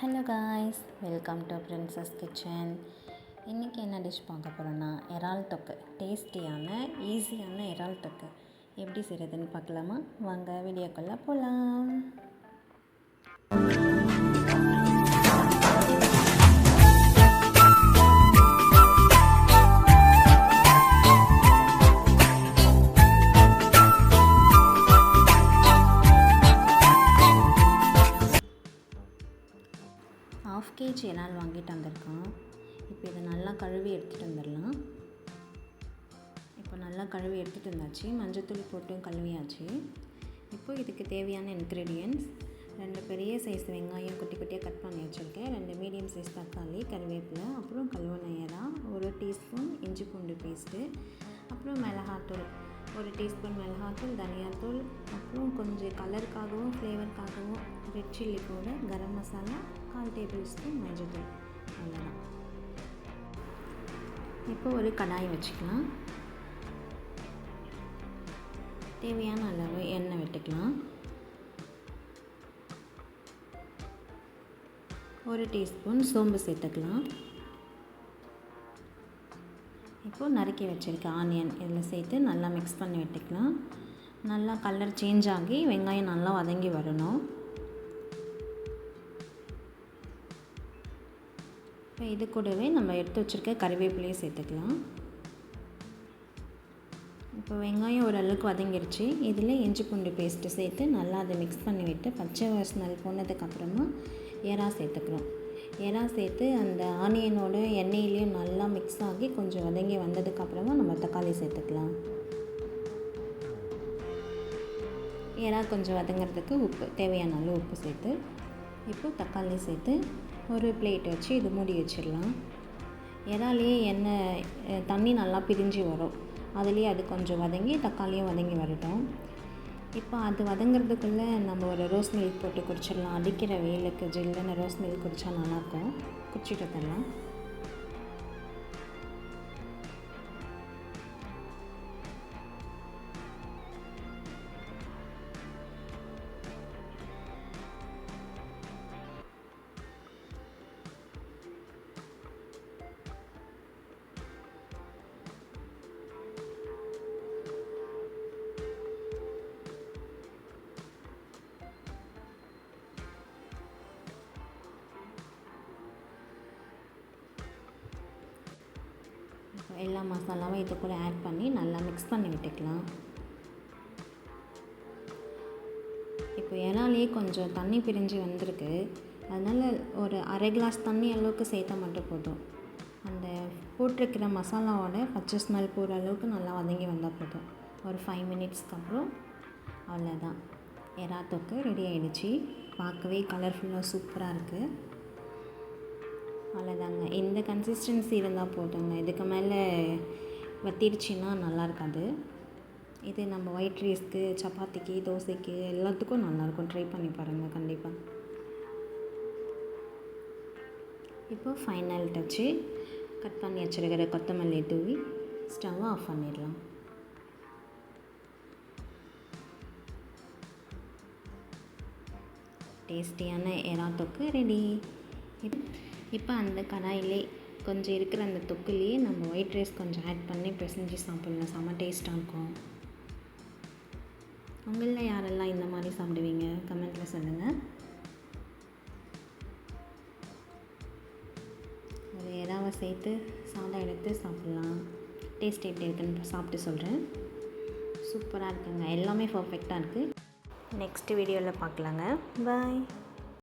Hello guys, welcome to princess kitchen. இன்றைக்கி என்ன dish பார்க்க போகிறோன்னா இறால் தொக்கு. டேஸ்டியான ஈஸியான இறால் தொக்கு எப்படி செய்கிறதுன்னு பார்க்கலாமா? வாங்க வீடியோக்குள்ளே போகலாம். ½ kg இறால் வாங்கிட்டு வந்திருக்கோம். இப்போ இதை நல்லா கழுவி எடுத்துகிட்டு வந்துடலாம். இப்போ நல்லா கழுவி எடுத்துகிட்டு வந்தாச்சு. மஞ்சத்தூள் போட்டு கழுவியாச்சு. இப்போ இதுக்கு தேவையான இன்க்ரீடியன்ட்ஸ்: 2 பெரிய சைஸ் வெங்காயம் குட்டி குட்டியாக கட் பண்ணி வச்சுருக்கேன், 2 மீடியம் சைஸ் தக்காளி, கருவேப்பிலை, அப்புறம் கழுவுன இறால், 1 டீஸ்பூன் இஞ்சி பூண்டு பேஸ்ட்டு, அப்புறம் மிளகாத்தூள் 1 டீஸ்பூன் மிளகாத்தூள், தனியாத்தூள், அப்புறம் கொஞ்சம் கலருக்காகவும் ஃப்ளேவருக்காகவும் red chilli powder, garam masala, 1/4 table spoon மஞ்சள். அவ்வளோதான். இப்போ ஒரு கடாய் வச்சுக்கலாம். தேவையான அளவு எண்ணெய் விட்டுக்கலாம். 1 டீஸ்பூன் சோம்பு சேர்த்துக்கலாம். இப்போது நறுக்கி வச்சுருக்க ஆனியன் இதில் சேர்த்து நல்லா மிக்ஸ் பண்ணி விட்டுக்கலாம். நல்லா கலர் சேஞ்ச் ஆகி வெங்காயம் நல்லா வதங்கி வரணும். இப்போ இது கூடவே நம்ம எடுத்து வச்சுருக்க கறிவேப்பிலையை சேர்த்துக்கலாம். இப்போ வெங்காயம் ஓரளவுக்கு வதங்கிருச்சு. இதில் இஞ்சி பூண்டு பேஸ்ட்டு சேர்த்து நல்லா அதை மிக்ஸ் பண்ணி விட்டு பச்சை வாசனை போனதுக்கப்புறமா இறால் சேர்த்துக்கிறோம். இறால் சேர்த்து அந்த ஆனியனோட எண்ணெயிலையும் நல்லா மிக்ஸ் ஆகி கொஞ்சம் வதங்கி வந்ததுக்கப்புறமா நம்ம தக்காளி சேர்த்துக்கலாம். இறால் கொஞ்சம் வதங்கிறதுக்கு உப்பு, தேவையான அளவு உப்பு சேர்த்து இப்போ தக்காளி சேர்த்து ஒரு பிளேட் வச்சு இது மூடி வச்சிடலாம். இறாலே எண்ணெய் தண்ணி நல்லா பிரிஞ்சு வரும். அதுலேயே அது கொஞ்சம் வதங்கி தக்காளியும் வதங்கி வரட்டும். இப்போ அது வதங்கிறதுக்குள்ளே நம்ம ஒரு ரோஸ் மில்க் போட்டு குடிச்சிடலாம். அடிக்கிற வெயிலுக்கு ஜில்லுன்னு ரோஸ் மில்க் குடித்தா நல்லாயிருக்கும். குடிச்சிட்டு தரலாம். எல்லா மசாலாவும் இது கூட ஆட் பண்ணி நல்லா மிக்ஸ் பண்ணி விட்டுக்கலாம். இப்போ இறாலே கொஞ்சம் தண்ணி பிரிஞ்சு வந்திருக்கு. அதனால் ஒரு அரை கிளாஸ் தண்ணி அளவுக்கு சேர்த்தா மட்டும் போதும். அந்த போட்டிருக்கிற மசாலாவோட பச்சை ஸ்மெல் போகிற அளவுக்கு நல்லா வதங்கி வந்தால் போதும். ஒரு 5 மினிட்ஸ்க்கு அப்புறம் அவ்வளோதான், இறால் தொக்கு ரெடி ஆகிடுச்சு. பார்க்கவே கலர்ஃபுல்லாக சூப்பராக இருக்குது. அவ்வளோதாங்க. இந்த கன்சிஸ்டன்சி இருந்தால் போதுங்க. இதுக்கு மேலே வத்திடுச்சின்னா நல்லா இருக்காது. இது நம்ம ஒயிட் ரைஸ்க்கு, சப்பாத்திக்கு, தோசைக்கு எல்லாத்துக்கும் நல்லாயிருக்கும். ட்ரை பண்ணி பாருங்கள் கண்டிப்பாக. இப்போ ஃபைனல் டச்சு கட் பண்ணி வச்சுருக்கிற கொத்தமல்லி தூவி ஸ்டவ்வை ஆஃப் பண்ணிடலாம். டேஸ்டியான இறால் தொக்கு ரெடி. இப்போ அந்த கடாயிலே கொஞ்சம் இருக்கிற அந்த தொக்குலேயே நம்ம ஒயிட் ரைஸ் கொஞ்சம் ஆட் பண்ணி பிசைஞ்சு சாப்பிட்லாம். செம்ம டேஸ்ட்டாக இருக்கும். உங்களில் யாரெல்லாம் இந்த மாதிரி சாப்பிடுவீங்க கமெண்ட்டில் சொல்லுங்கள். ஒரு இறாவை சேர்த்து சாதம் எடுத்து சாப்பிட்லாம். டேஸ்ட் எப்படி இருக்குன்னு சாப்பிட்டு சொல்கிறேன். சூப்பராக இருக்குங்க. எல்லாமே பர்ஃபெக்டாக இருக்குது. நெக்ஸ்ட் வீடியோவில் பார்க்கலாங்க. பாய்.